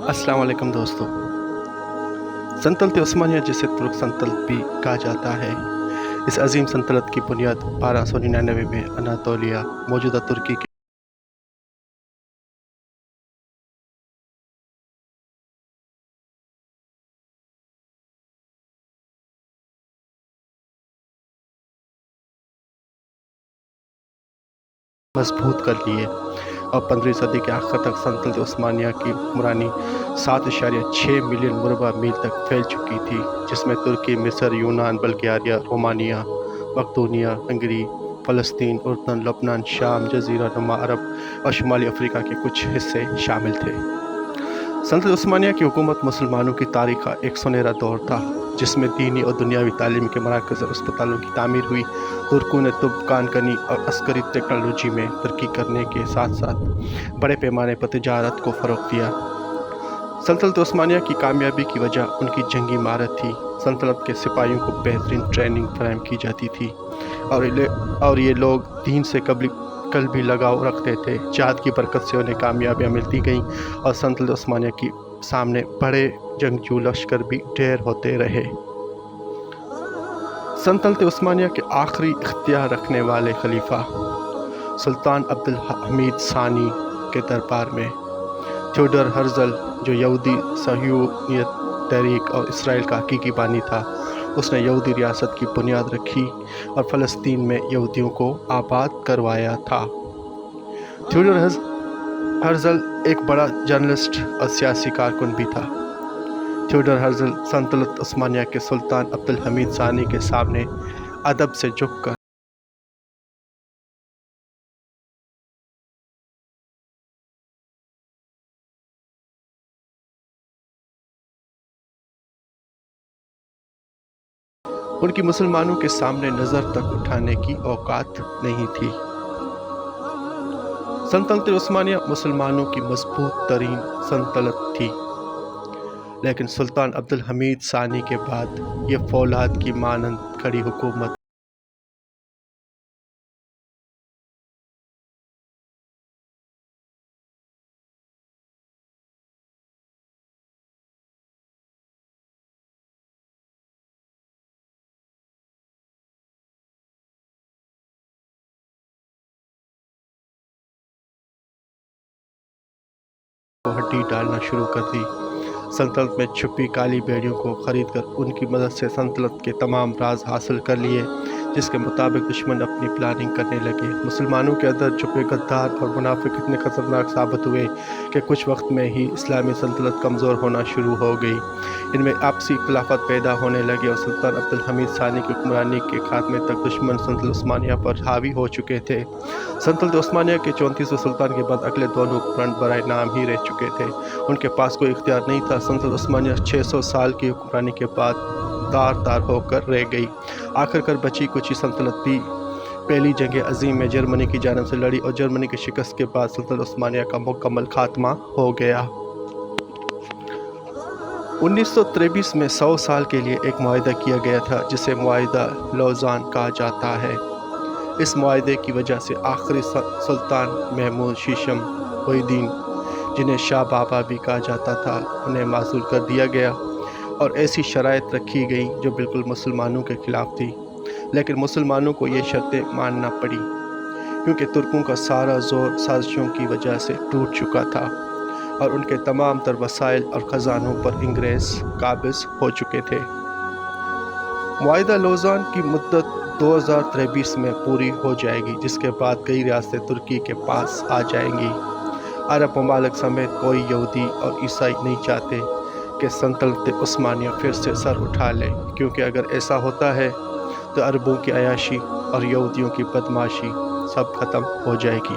अस्सलाम वालेकुम दोस्तों। सल्तनत उस्मानिया, जिसे तुर्क सल्तनत भी कहा जाता है, इस अजीम सल्तनत की बुनियाद 1299 में अनातोलिया, मौजूदा तुर्की के मजबूत कर लिए और 15वीं सदी के आखिर तक सल्तनत उस्मानिया की हुक्मरानी 7.6 मिलियन मुरबा मील तक फैल चुकी थी, जिसमें तुर्की, मिस्र, यूनान, बल्गारिया, रोमानिया, मकदूनिया, हंगरी, फ़लस्तीन, उर्दन, लबनान, शाम, जज़ीरा नुमा अरब और शुमाली अफ्रीका के कुछ हिस्से शामिल थे। सल्तनत उस्मानिया की हुकूमत मुसलमानों की तारीख़ का एक सुनहरा दौर था, जिसमें दीनी और दुनियावी तालीम के मराकज़ और अस्पतालों की तामीर हुई। तुर्कों ने तुब, कानकनी और अस्करी टेक्नोलॉजी में तरक्की करने के साथ साथ बड़े पैमाने पर तिजारत को फ़रोग़ दिया। सल्तनत उस्मानिया की कामयाबी की वजह उनकी जंगी महारत थी। सल्तनत के सिपाहियों को बेहतरीन ट्रेनिंग फराहम की जाती थी और ये लोग दीन से कल भी लगाव रखते थे। जिहाद की बरकत से उन्हें कामयाबियाँ मिलती गईं और सल्तनत उस्मानिया के सामने बड़े जंगजू लश्कर भी ढेर होते रहे। सल्तनत उस्मानिया के आखिरी इख्तियार रखने वाले खलीफा सुल्तान अब्दुल हमीद सानी के दरबार में थियोडर हर्ज़ल, जो यहूदी सहयूनियत तहरीक और इसराइल का हकीकी बानी था, उसने यहूदी रियासत की बुनियाद रखी और फ़लस्तीन में यहूदियों को आबाद करवाया था। थियोडर हर्ज़ल एक बड़ा जर्नलिस्ट और सियासी कारकुन भी था। थियोडर हर्ज़ल सल्तनत उस्मानिया के सुल्तान अब्दुल हमीद सानी के सामने अदब से झुककर उनकी मुसलमानों के सामने नज़र तक उठाने की औकात नहीं थी। सल्तनत उस्मानिया मुसलमानों की मजबूत तरीन सल्तनत थी, लेकिन सुल्तान अब्दुल हमीद सानी के बाद ये फौलाद की मानंद खड़ी हुकूमत को हड्डी डालना शुरू कर दी। सल्तनत में छुपी काली भेड़ियों को खरीद कर उनकी मदद से सल्तनत के तमाम राज हासिल कर लिए, जिसके मुताबिक दुश्मन अपनी प्लानिंग करने लगे। मुसलमानों के अंदर छुपे गद्दार और मुनाफिक इतने ख़तरनाक साबित हुए कि कुछ वक्त में ही इस्लामी सल्तनत कमज़ोर होना शुरू हो गई। इनमें आपसी इख्तिलाफात पैदा होने लगे और सुल्तान अब्दुल हमीद सानी की हुक्मरानी के खात्मे तक दुश्मन सल्तनत उस्मानिया पर हावी हो चुके थे। सल्तनत उस्मानिया के 34वें सुल्तान के बाद अगले दोनों हुक्मरान बराए नाम ही रह चुके थे। उनके पास कोई इख्तियार नहीं था। सल्तनत उस्मानिया 600 साल की हुक्मरानी के बाद तार होकर रह गई। आखिरकार बची कुछ सल्तनत भी पहली जंग अजीम में जर्मनी की जानब से लड़ी और जर्मनी की शिकस्त के बाद सल्तनत उस्मानिया का मुकम्मल खात्मा हो गया। 1923 में 100 साल के लिए एक मुआहदा किया गया था, जिसे मुआहदा लौज़ान कहा जाता है। इस मुआहदे की वजह से आखिरी सुल्तान महमूद शीशम मुहिद्दीन, जिन्हें शाह बाबा भी कहा जाता था, उन्हें माज़ूल कर दिया गया और ऐसी शराइत रखी गई जो बिल्कुल मुसलमानों के ख़िलाफ़ थी। लेकिन मुसलमानों को ये शर्तें मानना पड़ी, क्योंकि तुर्कों का सारा ज़ोर साजिशों की वजह से टूट चुका था और उनके तमाम तर वसाइल और ख़जानों पर अंग्रेज़ काबिज़ हो चुके थे। मुआहदा लौज़ान की मुद्दत 2023 में पूरी हो जाएगी, जिसके बाद कई रियासतें तुर्की के पास आ जाएंगी। अरब ममालिक समेत कोई यहूदी और ईसाई नहीं चाहते कि सल्तनत उस्मानिया फिर से सर उठा ले, क्योंकि अगर ऐसा होता है तो अरबों की अयाशी और यहूदियों की बदमाशी सब ख़त्म हो जाएगी।